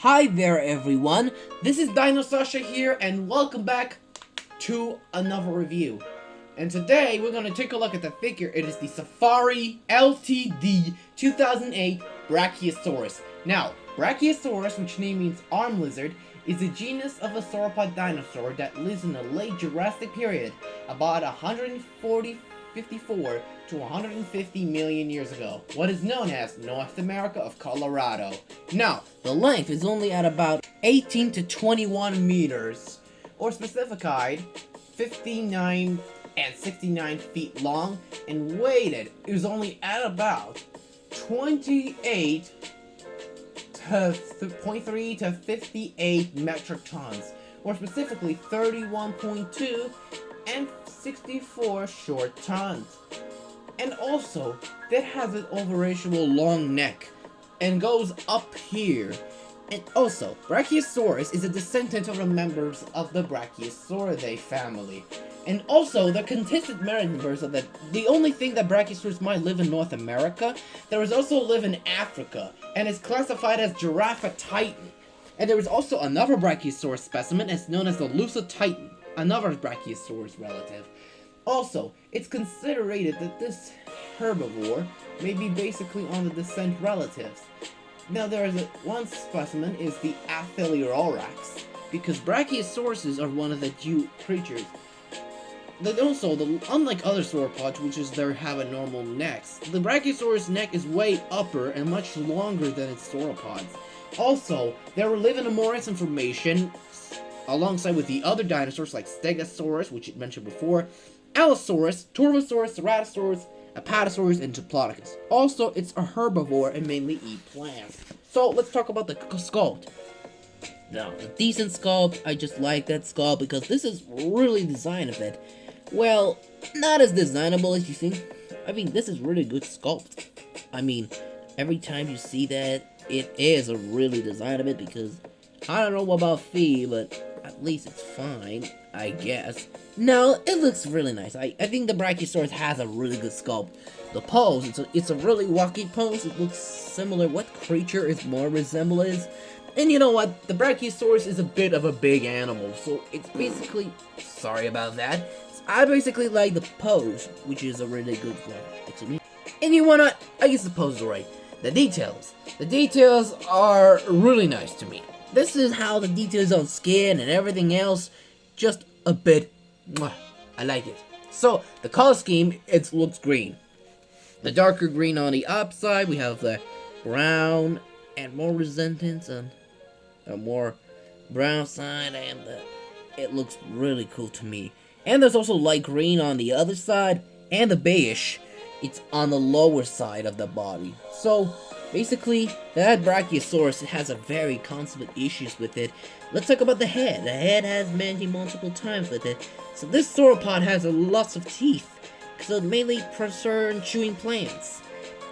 Hi there everyone, this is DinoSasha here and welcome back to another review. And today we're going to take a look at the figure. It is the Safari Ltd 2008 Brachiosaurus. Now, Brachiosaurus, which name means arm lizard, is a genus of a sauropod dinosaur that lives in the late Jurassic period, about 154 to 150 million years ago, what is known as North America of Colorado. Now, the length is only at about 18 to 21 meters, or specified 59 and 69 feet long, and weighted is only at about 28 to 0.3 to 58 metric tons, or specifically 31.2 and 64 short tons. And also, that has an overracial long neck and goes up here. And also, Brachiosaurus is a descendant of the members of the Brachiosauridae family. And also, the contested members of the only thing that Brachiosaurus might live in North America, there is also live in Africa, and is classified as Giraffa Titan. And there is also another Brachiosaurus specimen, as known as the Lusa Titan, another Brachiosaurus relative. Also, it's considered that this herbivore may be basically on the descent relatives. Now, there is one specimen is the Atheliororax, because Brachiosauruses are one of the few creatures. Unlike other sauropods, which is they have a normal necks, the Brachiosaurus neck is way upper and much longer than its sauropods. Also, they live in a morass formation alongside with the other dinosaurs like Stegosaurus, which it mentioned before, Allosaurus, Turvosaurus, Ceratosaurus, Apatosaurus, and Diplodocus. Also, it's a herbivore and mainly eat plants. So, let's talk about the sculpt. Now, a decent sculpt, I just like that sculpt because this is really design of it. Well, not as designable as you think. I mean, this is really good sculpt. I mean, every time you see that, it is a really design of it because I don't know about Fee, but at least it's fine, I guess. No, it looks really nice. I think the Brachiosaurus has a really good sculpt. The pose, it's a really wacky pose. It looks similar. What creature is more resemblance? And you know what? The Brachiosaurus is a bit of a big animal, so it's basically... Sorry about that. I basically like the pose, which is a really good one, actually. And you wanna... I guess the pose is right. The details. The details are really nice to me. This is how the details on skin and everything else, just a bit, I like it. So, the color scheme, it looks green. The darker green on the upside, we have the brown and more resemblance on a more brown side, and it looks really cool to me. And there's also light green on the other side, and the beige, it's on the lower side of the body. So, basically, that Brachiosaurus has a very constant issues with it. Let's talk about the head. The head has many multiple times with it. So this sauropod has a lots of teeth, so it mainly prefers chewing plants.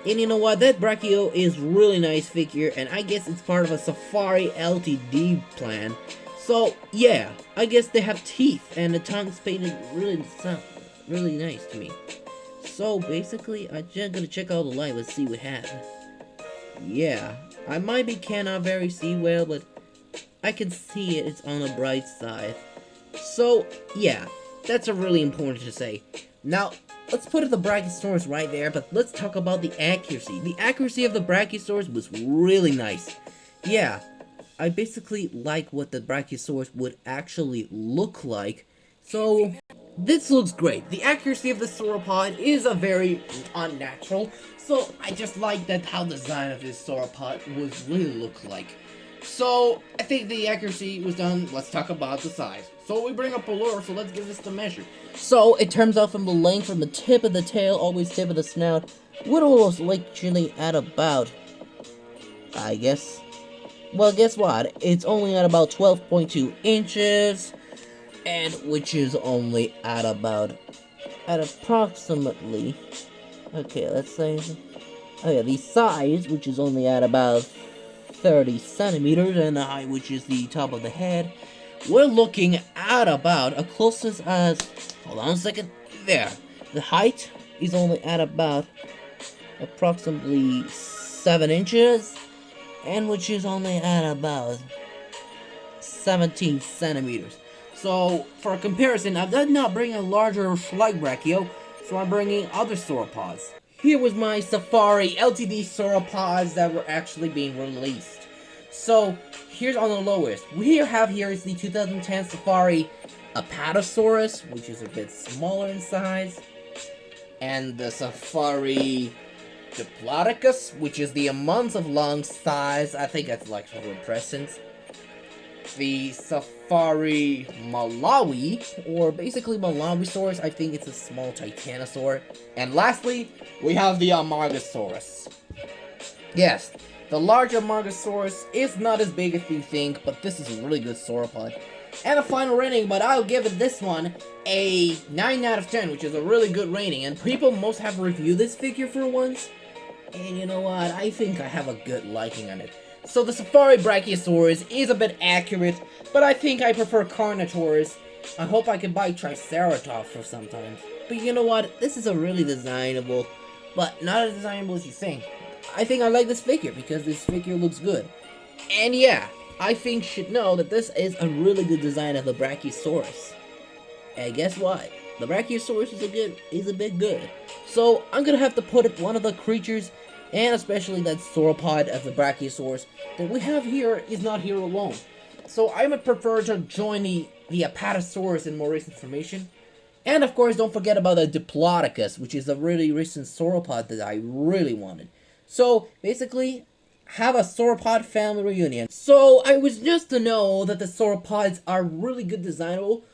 And you know what? That Brachio is really nice figure, and I guess it's part of a Safari Ltd plan. So yeah, I guess they have teeth, and the tongue's painted really nice to me. So basically, I'm just gonna check out the light. Let's see what happens. Yeah, I cannot very see well, but I can see it. It's on the bright side. So, yeah, that's a really important to say. Now, let's put the Brachiosaurus right there, but let's talk about the accuracy. The accuracy of the Brachiosaurus was really nice. Yeah, I basically like what the Brachiosaurus would actually look like. So, this looks great. The accuracy of the sauropod is a very unnatural. So, I just like that how the design of this sauropod would really look like. So, I think the accuracy was done. Let's talk about the size. So, we bring up a lure, so let's give this the measure. So, it turns out from the length from the tip of the tail, always tip of the snout, would almost literally at about, I guess. Well, guess what? It's only at about 12.2 inches, and which is only at approximately, okay, let's say, oh yeah, the size, which is only at about 30 centimeters, and the height, which is the top of the head, we're looking at about a closest as, hold on a second, there, the height is only at about approximately 7 inches, and which is only at about 17 centimeters. So, for comparison, I did not bring a larger like Brachio, so I'm bringing other sauropods. Here was my Safari LTD sauropods that were actually being released. So, here's on the lowest. We have here is the 2010 Safari Apatosaurus, which is a bit smaller in size, and the Safari Diplodocus, which is the amount of long size. I think that's like for presence. The Safari Malawi, or basically Malawisaurus, I think it's a small titanosaur. And lastly, we have the Amargasaurus. Yes, the larger Amargasaurus is not as big as you think, but this is a really good sauropod. And a final rating, but I'll give it this one a 9 out of 10, which is a really good rating. And people most have reviewed this figure for once. And you know what, I think I have a good liking on it. So the Safari Brachiosaurus is a bit accurate, but I think I prefer Carnotaurus. I hope I can buy Triceratops for sometimes. But you know what, this is a really designable, but not as designable as you think. I think I like this figure because this figure looks good. And yeah, I think you should know that this is a really good design of the Brachiosaurus. And guess what? The Brachiosaurus is a bit good. So I'm gonna have to put it one of the creatures, and especially that sauropod of the Brachiosaurus that we have here is not here alone. So I would prefer to join the Apatosaurus in more recent information. And of course, don't forget about the Diplodocus, which is a really recent sauropod that I really wanted. So basically, have a sauropod family reunion. So I was just to know that the sauropods are really good designable.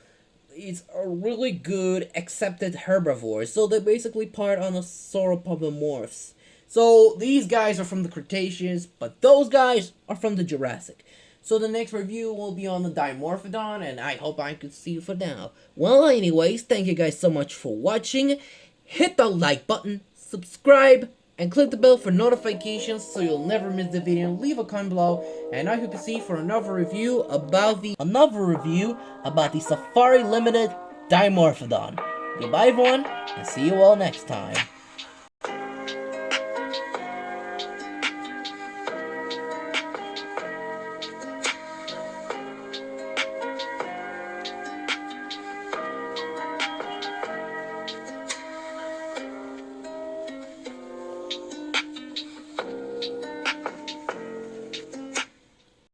It's a really good accepted herbivores. So they're basically part on the sauropodomorphs. So these guys are from the Cretaceous, but those guys are from the Jurassic. So the next review will be on the Dimorphodon, and I hope I can see you for now. Well, anyways, thank you guys so much for watching. Hit the like button, subscribe, and click the bell for notifications so you'll never miss the video. Leave a comment below, and I hope to see you for another review about the Safari Limited Dimorphodon. Goodbye everyone, and see you all next time.